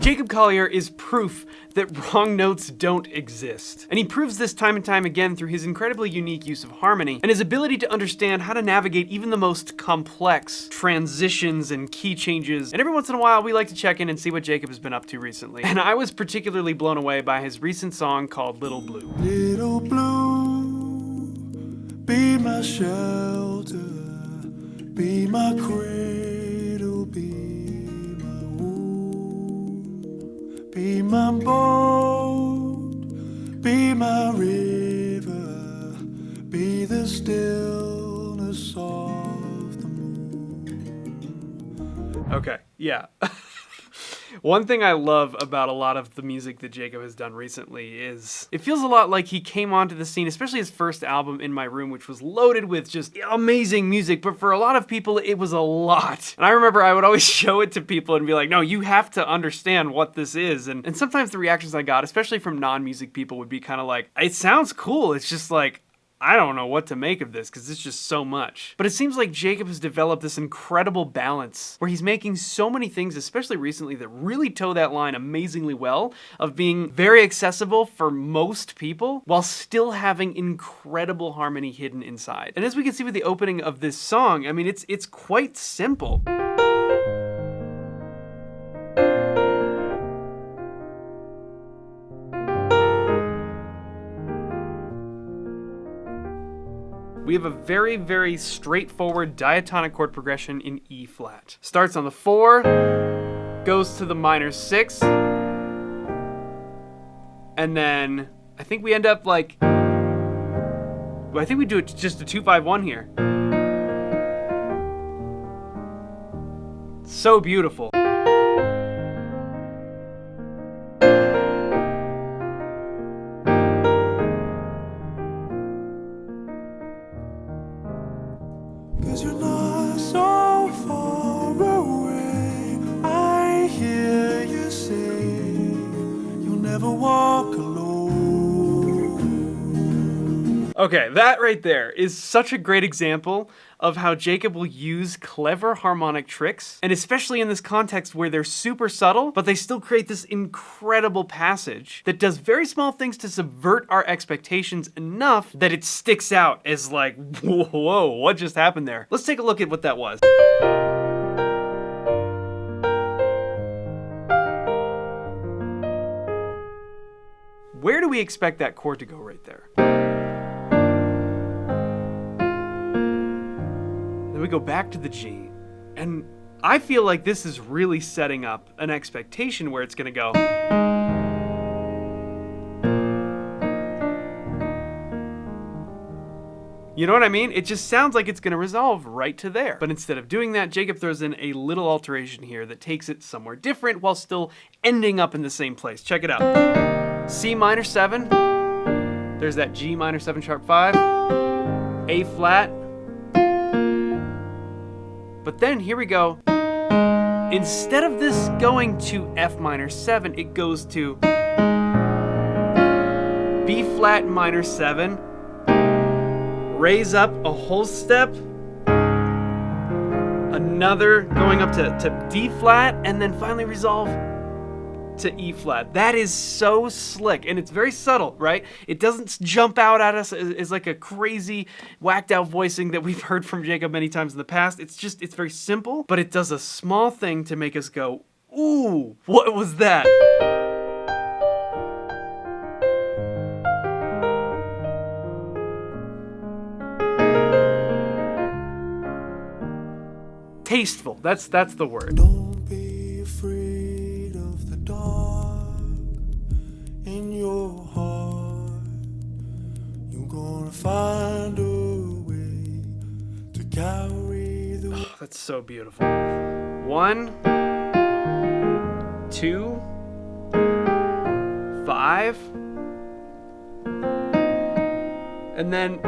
Jacob Collier is proof that wrong notes don't exist. And he proves this time and time again through his incredibly unique use of harmony and his ability to understand how to navigate even the most complex transitions and key changes. And every once in a while, we like to check in and see what Jacob has been up to recently. And I was particularly blown away by his recent song called Little Blue. Little blue, be my shelter, be my cradle, be my womb, be my boat, be my river, be the stillness of the moon. Okay, yeah. One thing I love about a lot of the music that Jacob has done recently is it feels a lot like he came onto the scene, especially his first album, In My Room, which was loaded with just amazing music, but for a lot of people, it was a lot. And I remember I would always show it to people and be like, no, you have to understand what this is. And sometimes the reactions I got, especially from non-music people, would be kind of like, it sounds cool, it's just like, I don't know what to make of this because it's just so much. But it seems like Jacob has developed this incredible balance where he's making so many things, especially recently, that really toe that line amazingly well of being very accessible for most people while still having incredible harmony hidden inside. And as we can see with the opening of this song, I mean, it's quite simple. We have a very, very straightforward diatonic chord progression in E flat. Starts on the 4, goes to the minor 6, and then I think we end up like, I think we do it just a 2-5-1 here. So beautiful. Cause you're not so far away. I hear you say you'll never walk alone. Okay, that right there is such a great example of how Jacob will use clever harmonic tricks, and especially in this context where they're super subtle, but they still create this incredible passage that does very small things to subvert our expectations enough that it sticks out as like, whoa, what just happened there? Let's take a look at what that was. Where do we expect that chord to go right there? Then we go back to the G, and I feel like this is really setting up an expectation where it's gonna go. You know what I mean? It just sounds like it's gonna resolve right to there. But instead of doing that, Jacob throws in a little alteration here that takes it somewhere different while still ending up in the same place. Check it out. C minor 7, there's that G minor 7 sharp 5, A flat, but then here we go. Instead of this going to F minor 7, it goes to B flat minor 7, raise up a whole step, another going up to D flat, and then finally resolve to E flat. That is so slick, and it's very subtle, right? It doesn't jump out at us as like a crazy whacked out voicing that we've heard from Jacob many times in the past. It's very simple, but it does a small thing to make us go, ooh, what was that? Tasteful, that's the word. Don't be afraid of the dark in your heart. You're gonna find a way to carry the Oh, that's so beautiful. 1, 2, 5, and then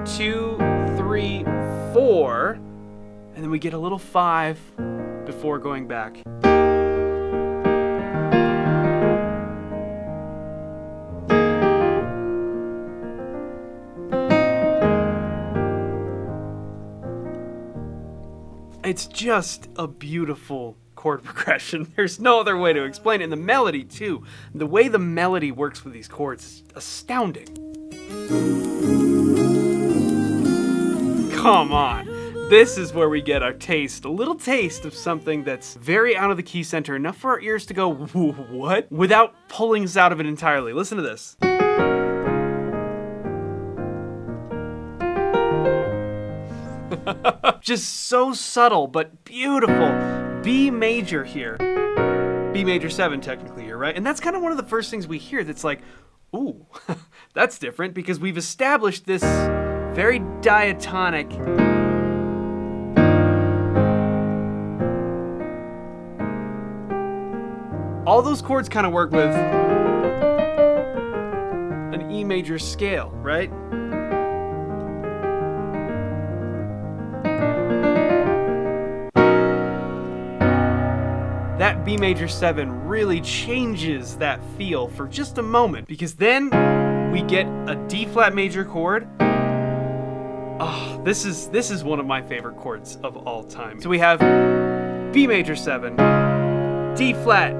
2, 3, 4. And then we get a little 5 before going back. It's just a beautiful chord progression. There's no other way to explain it. And the melody, too. The way the melody works with these chords is astounding. Come on. This is where we get our taste, a little taste of something that's very out of the key center, enough for our ears to go, what? Without pulling us out of it entirely. Listen to this. Just so subtle, but beautiful. B major here. B major 7 technically here, right? And that's kind of one of the first things we hear that's like, ooh, that's different, because we've established this very diatonic all those chords kind of work with an E major scale, right? That B major 7 really changes that feel for just a moment, because then we get a D flat major chord. Oh, this is one of my favorite chords of all time. So we have B major 7, D flat,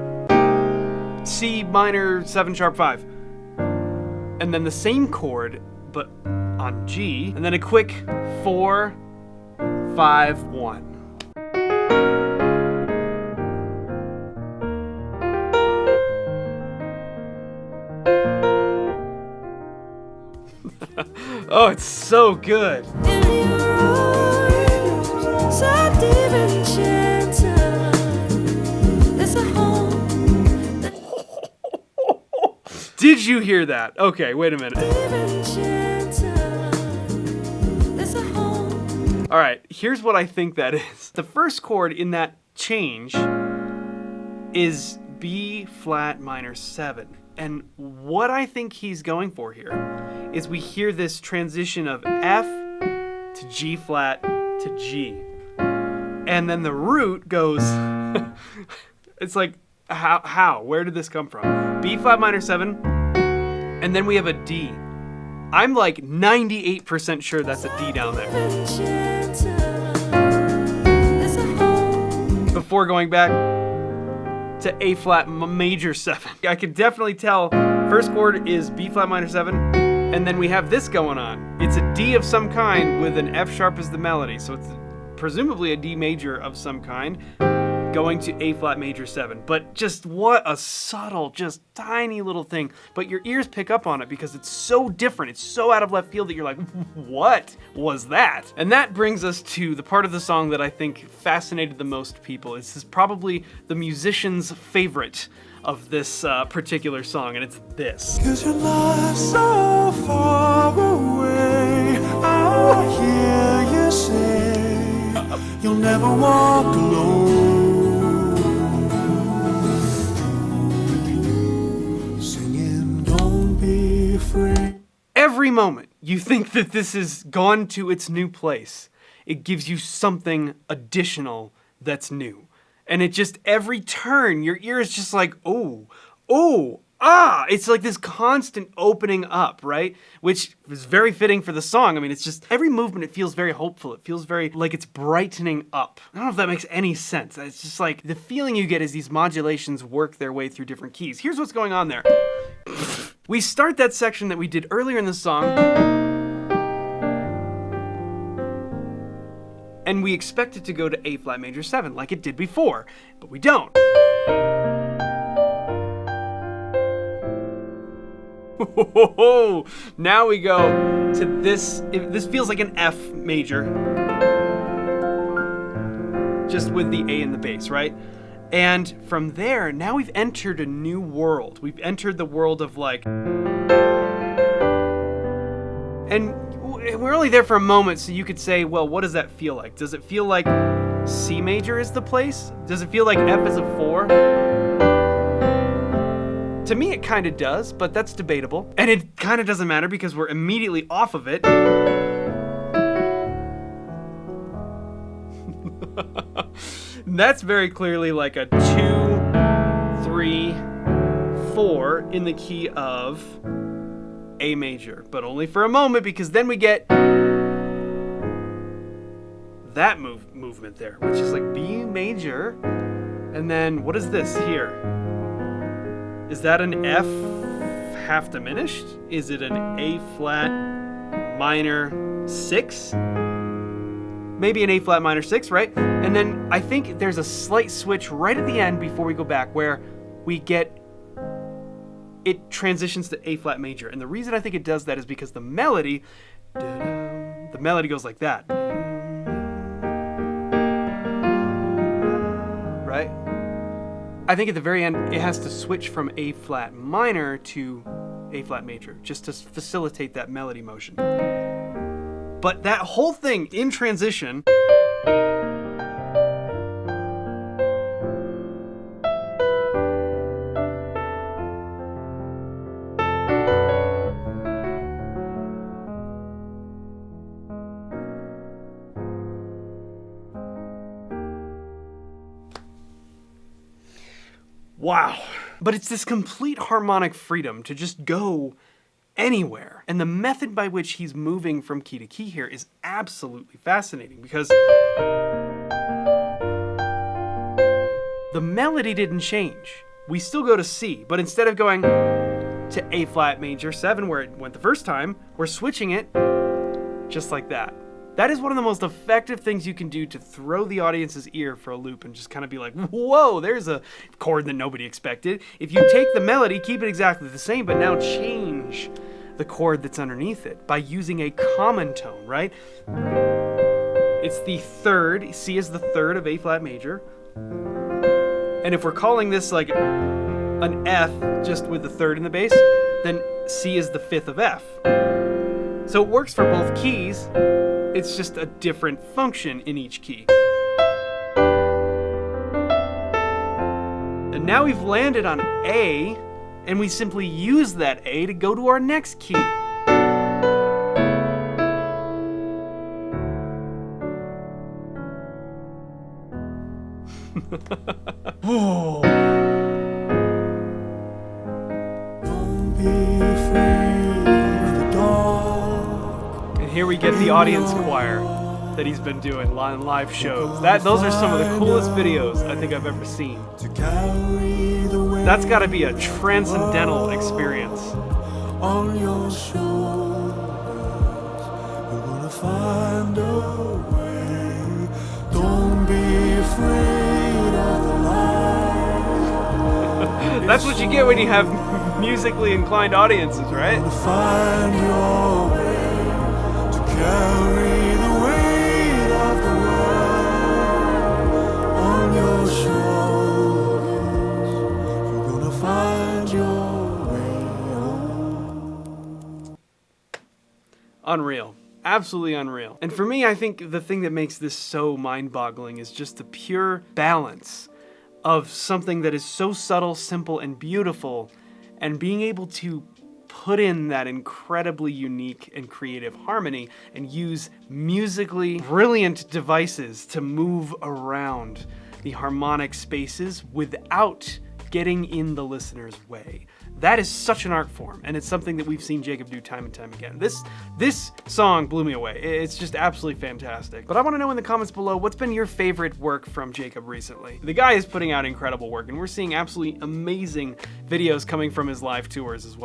C minor 7 sharp 5, and then the same chord but on G, and then a quick 4, 5, 1. Oh, it's so good. Did you hear that? Okay, wait a minute. All right, here's what I think that is. The first chord in that change is B flat minor 7. And what I think he's going for here is we hear this transition of F to G flat to G. And then the root goes, it's like, how? Where did this come from? B flat minor 7, and then we have a D. I'm like 98% sure that's a D down there. Before going back to A flat major 7. I can definitely tell first chord is B flat minor 7, and then we have this going on. It's a D of some kind with an F sharp as the melody, so it's presumably a D major of some kind going to A flat major 7. But just what a subtle, just tiny little thing. But your ears pick up on it because it's so different. It's so out of left field that you're like, what was that? And that brings us to the part of the song that I think fascinated the most people. This is probably the musician's favorite of this particular song, and it's this. 'Cause you're not so far away. I hear you say you'll never walk alone. Every moment you think that this has gone to its new place, it gives you something additional that's new. And it just, every turn, your ear is just like, oh, it's like this constant opening up, right? Which is very fitting for the song. I mean, it's just, every movement, it feels very hopeful. It feels very like it's brightening up. I don't know if that makes any sense. It's just like, the feeling you get as these modulations work their way through different keys. Here's what's going on there. We start that section that we did earlier in the song, and we expect it to go to A flat major 7 like it did before, but we don't. Now we go to this. This feels like an F major, just with the A in the bass, right? And from there, now we've entered a new world. We've entered the world of like, and we're only there for a moment, so you could say, well, what does that feel like? Does it feel like C major is the place? Does it feel like F is a 4? To me, it kind of does, but that's debatable. And it kind of doesn't matter because we're immediately off of it. That's very clearly like a 2, 3, 4 in the key of A major, but only for a moment, because then we get that movement there, which is like B major And then what is this here? Is that an F half diminished? Is it an A flat minor 6? Maybe an A flat minor 6, right? And then I think there's a slight switch right at the end before we go back where we get, it transitions to A flat major. And the reason I think it does that is because the melody goes like that. Right? I think at the very end, it has to switch from A flat minor to A flat major, just to facilitate that melody motion. But that whole thing in transition, wow. But it's this complete harmonic freedom to just go anywhere. And the method by which he's moving from key to key here is absolutely fascinating because the melody didn't change. We still go to C, but instead of going to A flat major 7 where it went the first time, we're switching it just like that. That is one of the most effective things you can do to throw the audience's ear for a loop and just kind of be like, whoa, there's a chord that nobody expected. If you take the melody, keep it exactly the same, but now change the chord that's underneath it by using a common tone, right? It's the third, C is the third of A flat major. And if we're calling this like an F just with the third in the bass, then C is the fifth of F. So it works for both keys. It's just a different function in each key. And now we've landed on A, and we simply use that A to go to our next key. Don't be afraid of the dark. And here we get the audience choir that he's been doing on live shows. Those are some of the coolest videos I think I've ever seen. To carry the weight That's got to be a transcendental experience. on your shoulders. You're gonna find a way. Don't be afraid of the light. That's what you get when you have musically inclined audiences, right? To find your way. To carry the weight of the world on your shoulders. You're gonna find your way home. Unreal. Absolutely unreal. And for me, I think the thing that makes this so mind-boggling is just the pure balance of something that is so subtle, simple, and beautiful, and being able to put in that incredibly unique and creative harmony and use musically brilliant devices to move around the harmonic spaces without getting in the listener's way. That is such an art form, and it's something that we've seen Jacob do time and time again. This song blew me away. It's just absolutely fantastic. But I want to know in the comments below, what's been your favorite work from Jacob recently? The guy is putting out incredible work, and we're seeing absolutely amazing videos coming from his live tours as well.